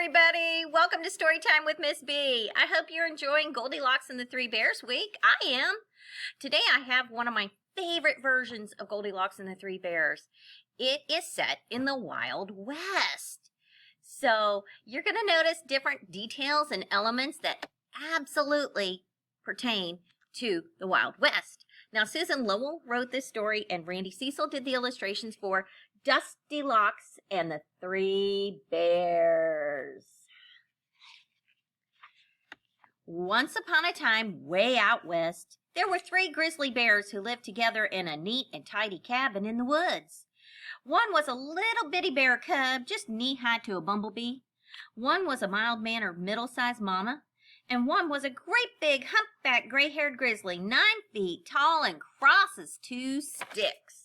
everybody. Welcome to Storytime with Miss B. I hope you're enjoying Goldilocks and the Three Bears week. I am. Today I have one of my favorite versions of Goldilocks and the Three Bears. It is set in the Wild West. So you're going to notice different details and elements that absolutely pertain to the Wild West. Now, Susan Lowell wrote this story and Randy Cecil did the illustrations for Dusty Locks and the Three Bears. Once upon a time, way out west, there were three grizzly bears who lived together in a neat and tidy cabin in the woods. One was a little bitty bear cub, just knee-high to a bumblebee. One was a mild-mannered, middle-sized mama. And one was a great big, humpback, gray-haired grizzly, 9 feet tall and cross as 2 sticks.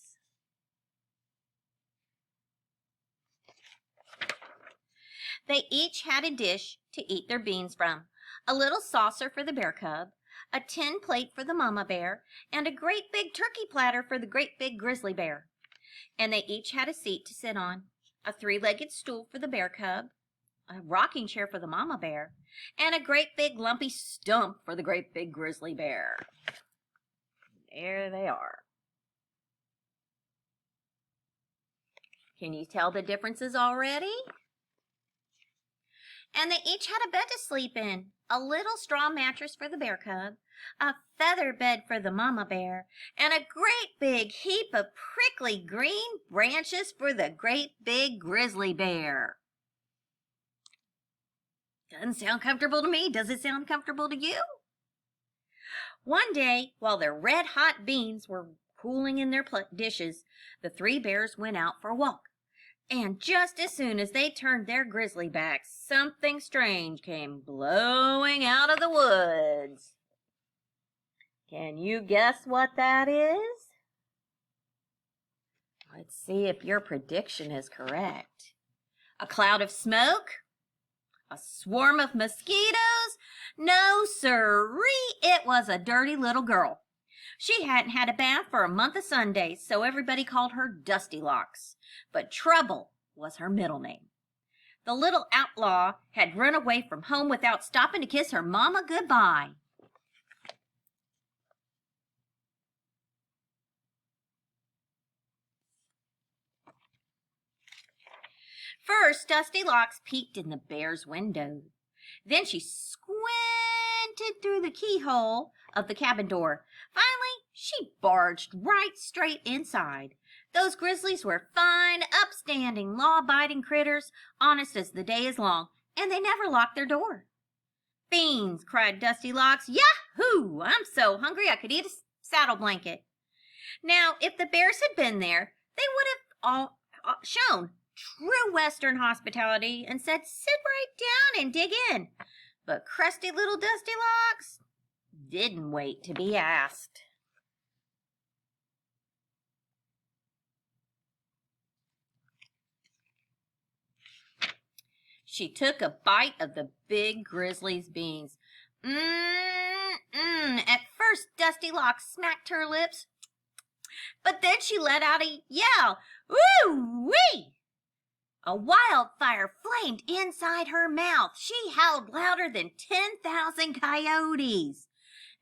They each had a dish to eat their beans from, a little saucer for the bear cub, a tin plate for the mama bear, and a great big turkey platter for the great big grizzly bear. And they each had a seat to sit on, a 3-legged stool for the bear cub, a rocking chair for the mama bear, and a great big lumpy stump for the great big grizzly bear. There they are. Can you tell the differences already? And they each had a bed to sleep in, a little straw mattress for the bear cub, a feather bed for the mama bear, and a great big heap of prickly green branches for the great big grizzly bear. Doesn't sound comfortable to me. Does it sound comfortable to you? One day, while their red-hot beans were cooling in their dishes, the three bears went out for a walk. And just as soon as they turned their grizzly backs, something strange came blowing out of the woods. Can you guess what that is? Let's see if your prediction is correct. A cloud of smoke? A swarm of mosquitoes? No, sirree, it was a dirty little girl. She hadn't had a bath for a month of Sundays, so everybody called her Dusty Locks. But Trouble was her middle name. The little outlaw had run away from home without stopping to kiss her mama goodbye. First, Dusty Locks peeked in the bear's window. Then she squinted through the keyhole of the cabin door. Finally, she barged right straight inside. Those grizzlies were fine, upstanding, law-abiding critters, honest as the day is long, and they never locked their door. Beans, cried Dusty Locks. Yahoo! I'm so hungry I could eat a saddle blanket. Now, if the bears had been there, they would have all shown true Western hospitality and said, sit right down and dig in. But crusty little Dusty Locks didn't wait to be asked. She took a bite of the big grizzly's beans. At first, Dusty Locks smacked her lips, but then she let out a yell. Woo-wee! A wildfire flamed inside her mouth. She howled louder than 10,000 coyotes.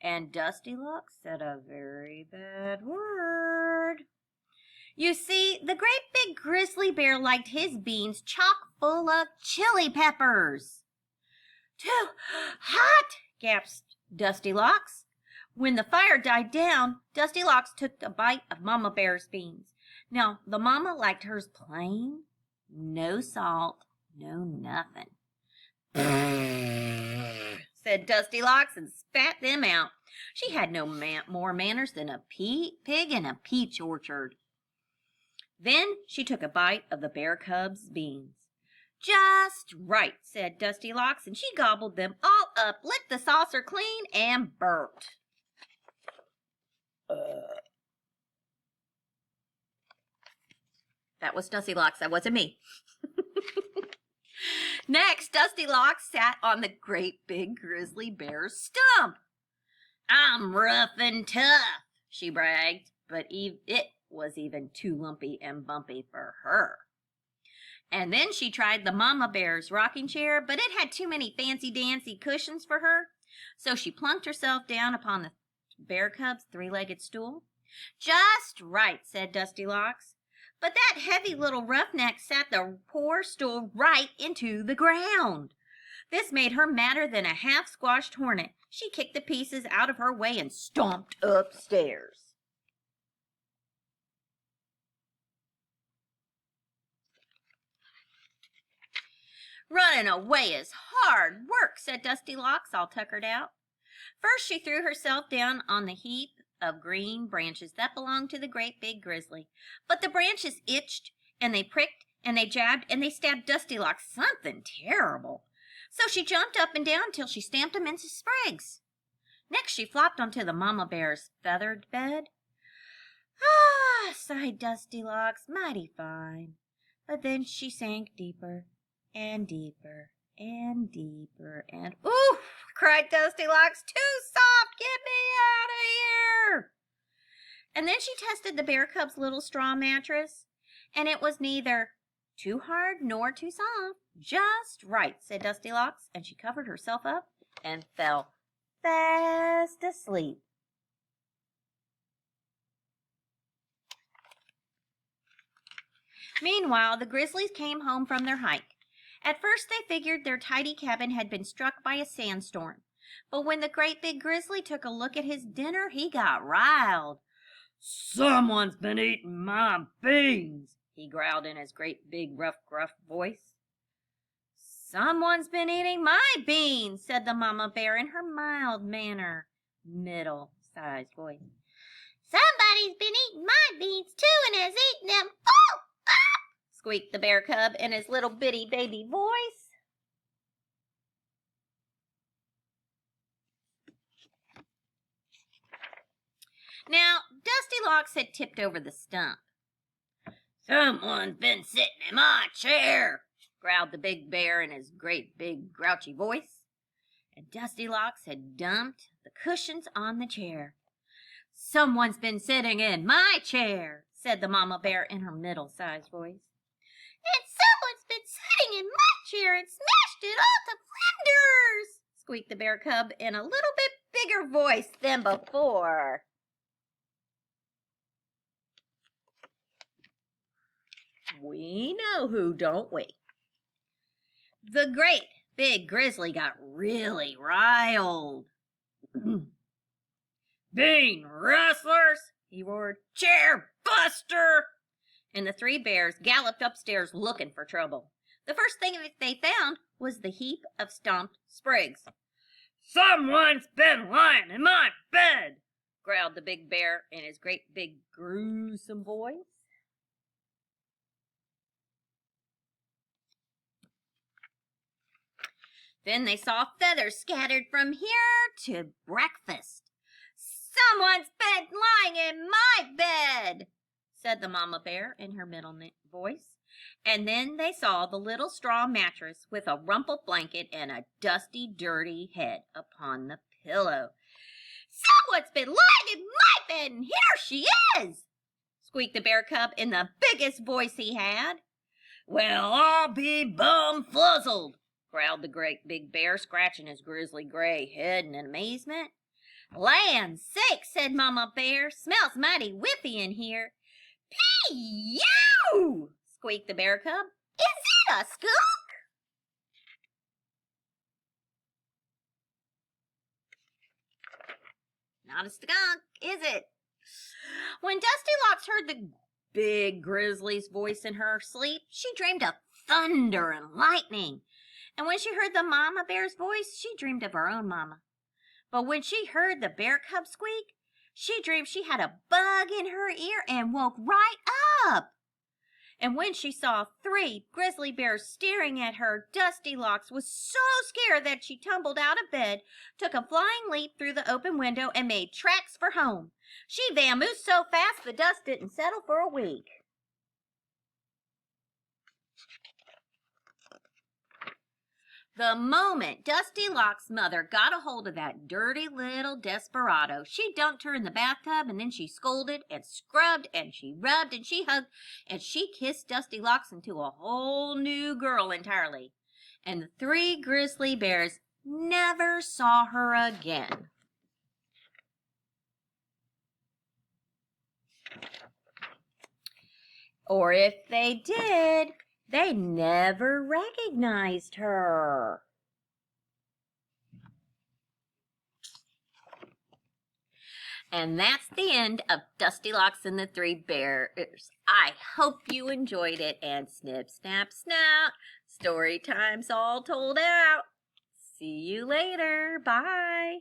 And Dusty Locks said a very bad word. You see, the great big grizzly bear liked his beans chock full of chili peppers. Too hot, gasped Dusty Locks. When the fire died down, Dusty Locks took a bite of Mama Bear's beans. Now, the mama liked hers plain, no salt, no nothing. Said Dusty Locks and spat them out. She had no more manners than a pig in a peach orchard. Then she took a bite of the bear cub's beans. Just right, said Dusty Locks, and she gobbled them all up, licked the saucer clean, and burped. That was Dusty Locks. That wasn't me. Next, Dusty Locks sat on the great big grizzly bear's stump. I'm rough and tough, she bragged, but it was even too lumpy and bumpy for her. And then she tried the Mama Bear's rocking chair, but it had too many fancy-dancy cushions for her, so she plunked herself down upon the bear cub's three-legged stool. Just right, said Dusty Locks. But that heavy little roughneck sat the poor stool right into the ground. This made her madder than a half-squashed hornet. She kicked the pieces out of her way and stomped upstairs. Running away is hard work, said Dusty Locks, all tuckered out. First she threw herself down on the heap of green branches that belonged to the great big grizzly. But the branches itched, and they pricked, and they jabbed, and they stabbed Dusty Locks something terrible. So she jumped up and down till she stamped them into sprigs. Next she flopped onto the Mama Bear's feathered bed. Ah, sighed Dusty Locks, mighty fine. But then she sank deeper and deeper and deeper and ooh, cried Dusty Locks, too soft, get me out of here. And then she tested the bear cub's little straw mattress, and it was neither too hard nor too soft, just right, said Dusty Locks, and she covered herself up and fell fast asleep. Meanwhile, the grizzlies came home from their hike. At first they figured their tidy cabin had been struck by a sandstorm. But when the great big grizzly took a look at his dinner, he got riled. "Someone's been eating my beans," he growled in his great big rough gruff voice. "Someone's been eating my beans," said the Mama Bear in her mild manner, middle-sized voice. "Somebody's been eating my beans too and has eaten them. Oh! Ah!" squeaked the bear cub in his little bitty baby voice. Now, Dusty Locks had tipped over the stump. "Someone's been sitting in my chair," growled the big bear in his great big grouchy voice. And Dusty Locks had dumped the cushions on the chair. "Someone's been sitting in my chair," said the Mama Bear in her middle-sized voice. "And someone's been sitting in my chair and smashed it all to flinders," squeaked the bear cub in a little bit bigger voice than before. We know who, don't we? The great big grizzly got really riled. "Bean rustlers," he roared. "Chair buster!" And the three bears galloped upstairs looking for trouble. The first thing they found was the heap of stomped sprigs. "Someone's been lying in my bed," growled the big bear in his great big gruesome voice. Then they saw feathers scattered from here to breakfast. "Someone's been lying in my bed," said the Mama Bear in her middle voice. And then they saw the little straw mattress with a rumpled blanket and a dusty, dirty head upon the pillow. "Someone's been lying in my bed, and here she is," squeaked the bear cub in the biggest voice he had. "Well, I'll be bum-fuzzled," growled the great big bear, scratching his grizzly gray head in amazement. "Land's sake," said Mama Bear, "smells mighty whiffy in here." "Pee-you!" squeaked the bear cub. "Is it a skunk?" Not a skunk, is it? When Dusty Locks heard the big grizzly's voice in her sleep, she dreamed of thunder and lightning. And when she heard the Mama Bear's voice, she dreamed of her own mama. But when she heard the bear cub squeak, she dreamed she had a bug in her ear and woke right up. And when she saw three grizzly bears staring at her, Dusty Locks was so scared that she tumbled out of bed, took a flying leap through the open window, and made tracks for home. She vamoosed so fast the dust didn't settle for a week. The moment Dusty Locks' mother got a hold of that dirty little desperado, she dunked her in the bathtub, and then she scolded and scrubbed and she rubbed and she hugged and she kissed Dusty Locks into a whole new girl entirely. And the 3 grizzly bears never saw her again. Or if they did, they never recognized her. And that's the end of Dusty Locks and the 3 Bears. I hope you enjoyed it, and snip, snap, snout, story time's all told out. See you later. Bye.